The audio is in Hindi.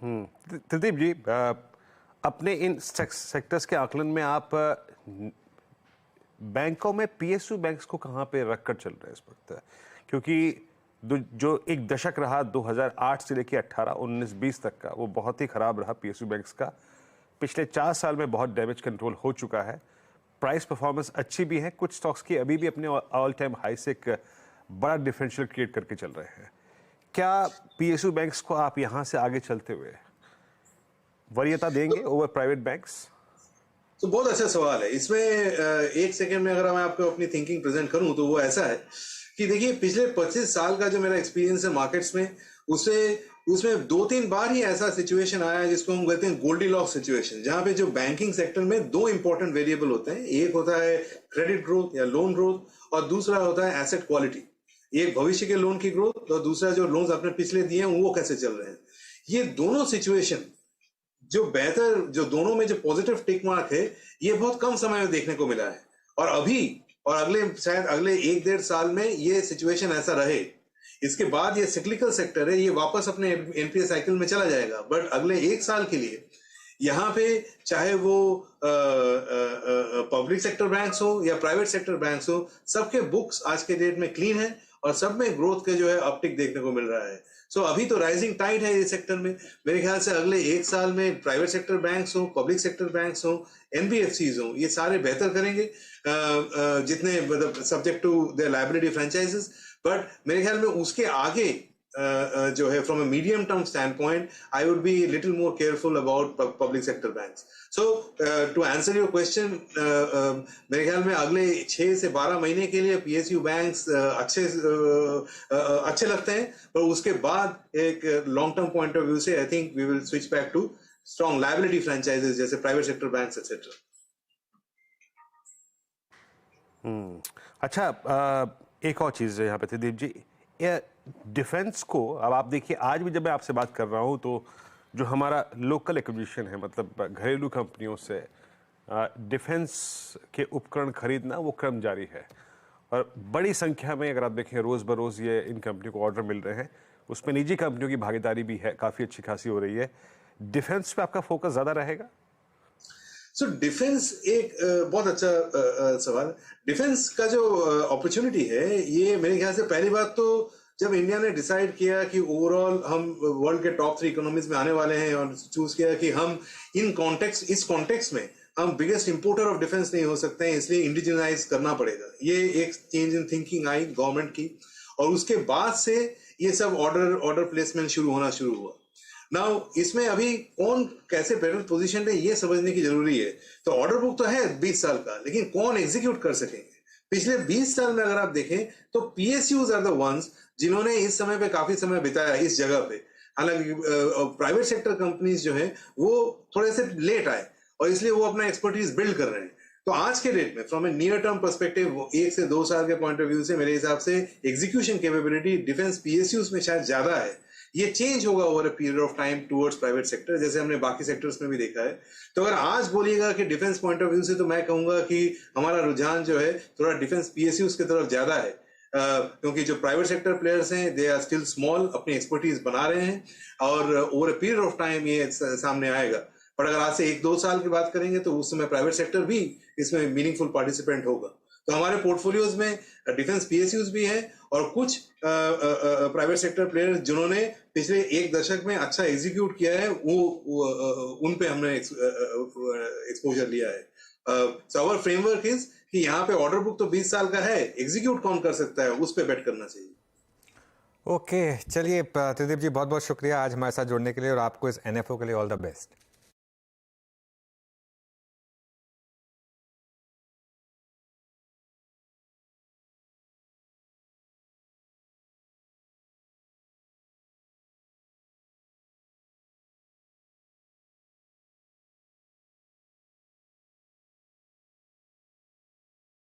त्रिदीप जी, अपने इन सेक्टर्स के आकलन में आप बैंकों में पीएसयू बैंक्स को कहाँ पे रखकर चल रहे हैं इस वक्त? क्योंकि जो एक दशक रहा 2008 से लेकर 18, 19, 20 तक का, वो बहुत ही खराब रहा पीएसयू बैंक्स का। पिछले 4 साल में बहुत डैमेज कंट्रोल हो चुका है। प्राइस परफॉर्मेंस अच्छी भी है, कुछ स्टॉक्स की अभी भी अपने ऑल टाइम हाई से एक बड़ा डिफरेंशियल क्रिएट करके चल रहे हैं। क्या पीएसयू बैंक्स को आप यहां से आगे चलते हुए वरीयता देंगे ओवर प्राइवेट बैंक्स? तो बहुत अच्छा सवाल है। इसमें एक सेकंड में अगर मैं आपको अपनी थिंकिंग प्रेजेंट करूं तो वो ऐसा है कि देखिए, पिछले 25 साल का जो मेरा एक्सपीरियंस है मार्केट्स में, उसमें 2-3 बार ही ऐसा सिचुएशन आया है जिसको हम कहते हैं गोल्डीलॉक्स सिचुएशन, जहां पे जो बैंकिंग सेक्टर में 2 इंपॉर्टेंट वेरिएबल होते हैं। एक होता है क्रेडिट ग्रोथ या लोन ग्रोथ, और दूसरा होता है एसेट क्वालिटी। एक भविष्य के लोन की ग्रोथ, और दूसरा जो लोन्स आपने पिछले दिए हैं वो कैसे चल रहे हैं। ये दोनों सिचुएशन जो दोनों में जो पॉजिटिव टिक मार्क है, ये बहुत कम समय में देखने को मिला है। और शायद अगले 1-1.5 साल में ये सिचुएशन ऐसा रहे। इसके बाद ये सिक्लिकल सेक्टर है, ये वापस अपने एनपीए साइकिल में चला जाएगा। बट अगले 1 साल के लिए यहाँ पे चाहे वो पब्लिक सेक्टर बैंक्स हो या प्राइवेट सेक्टर बैंक्स हो, सबके बुक्स आज के डेट में क्लीन है और सब में ग्रोथ के जो है अपटिक देखने को मिल रहा है। सो अभी तो राइजिंग टाइड है ये सेक्टर में। मेरे ख्याल से अगले 1 साल में प्राइवेट सेक्टर बैंक्स हो, पब्लिक सेक्टर बैंक्स हो, एनबीएफसीज हो, ये सारे बेहतर करेंगे, जितने मतलब subject to their liability franchises. But मेरे ख्याल में उसके आगे जो है from a medium term stand I would be little more careful about public sector banks. So to answer your question, मेरे ख्याल में अगले 6 से 12 महीने के लिए पीएसयू बैंक्स अच्छे लगते हैं, पर उसके बाद एक long term point of view से I think we will switch back to strong liability franchises जैसे प्राइवेट सेक्टर बैंक्स एक्सेट्रा। अच्छा, एक और चीज़ यहाँ पे त्रिदीप जी, डिफेंस को अब आप देखिए, आज भी जब मैं आपसे बात कर रहा हूँ तो जो हमारा लोकल एक्विजिशन है, मतलब घरेलू कंपनियों से डिफेंस के उपकरण खरीदना, वो क्रम जारी है। और बड़ी संख्या में अगर आप देखें रोज़ बरोज़ ये इन कंपनियों को ऑर्डर मिल रहे हैं। उसमें निजी कंपनियों की भागीदारी भी है, काफ़ी अच्छी खासी हो रही है। डिफेंस पे आपका फोकस ज़्यादा रहेगा? सो डिफेंस एक बहुत अच्छा सवाल। डिफेंस का जो अपॉर्चुनिटी है, ये मेरे ख्याल से पहली बात तो जब इंडिया ने डिसाइड किया कि ओवरऑल हम वर्ल्ड के टॉप 3 इकोनॉमीज में आने वाले हैं और चूज किया कि हम इस कॉन्टेक्स्ट में हम बिगेस्ट इंपोर्टर ऑफ डिफेंस नहीं हो सकते हैं, इसलिए इंडिजिनाइज करना पड़ेगा। ये एक change in thinking I government की, और उसके बाद से ये सब ऑर्डर प्लेसमेंट शुरू हुआ। नाउ इसमें अभी कौन कैसे बेटर पोजीशन है ये समझने की जरूरी है। तो ऑर्डर बुक तो है 20 साल का, लेकिन कौन एग्जीक्यूट कर सकेंगे? पिछले 20 साल में अगर आप देखें तो पीएसयूज आर द वंस जिन्होंने इस समय पे काफी समय बिताया इस जगह पे। हालांकि प्राइवेट सेक्टर कंपनीज जो है वो थोड़े से लेट आए और इसलिए वो अपना एक्सपर्टीज बिल्ड कर रहे हैं। तो आज के डेट में from A near term perspective 1 से 2 साल के पॉइंट ऑफ व्यू से मेरे हिसाब से एग्जीक्यूशन कैपेबिलिटी डिफेंस पीएसयूज में शायद ज्यादा है। ये चेंज होगा over a period of time towards private sector, जैसे हमने बाकी सेक्टर्स में भी देखा है। तो अगर आज बोलिएगा कि डिफेंस पॉइंट ऑफ व्यू से, तो मैं कहूंगा कि हमारा रुझान जो है थोड़ा डिफेंस पीएसयूज की तरफ ज्यादा है, क्योंकि जो प्राइवेट सेक्टर प्लेयर्स हैं दे आर स्टिल स्मॉल, अपनी एक्सपर्टीज बना रहे हैं और over a period of time ये सामने आएगा। पर अगर आज से 1-2 साल की बात करेंगे तो उस समय प्राइवेट सेक्टर भी इसमें मीनिंगफुल पार्टिसिपेंट होगा। तो हमारे पोर्टफोलियोज में डिफेंस पीएसयूज भी हैं और कुछ प्राइवेट सेक्टर प्लेयर्स जिन्होंने पिछले 1 दशक में अच्छा एग्जीक्यूट किया है, वो उन पे हमने एक्सपोजर लिया है। सो आवर फ्रेमवर्क इज कि यहाँ पे ऑर्डर बुक तो 20 साल का है, एग्जीक्यूट कौन कर सकता है उस पे बेट करना चाहिए। ओके, चलिए त्रिदीप जी, बहुत बहुत शुक्रिया आज हमारे साथ जुड़ने के लिए, और आपको इस एनएफओ के लिए ऑल द बेस्ट।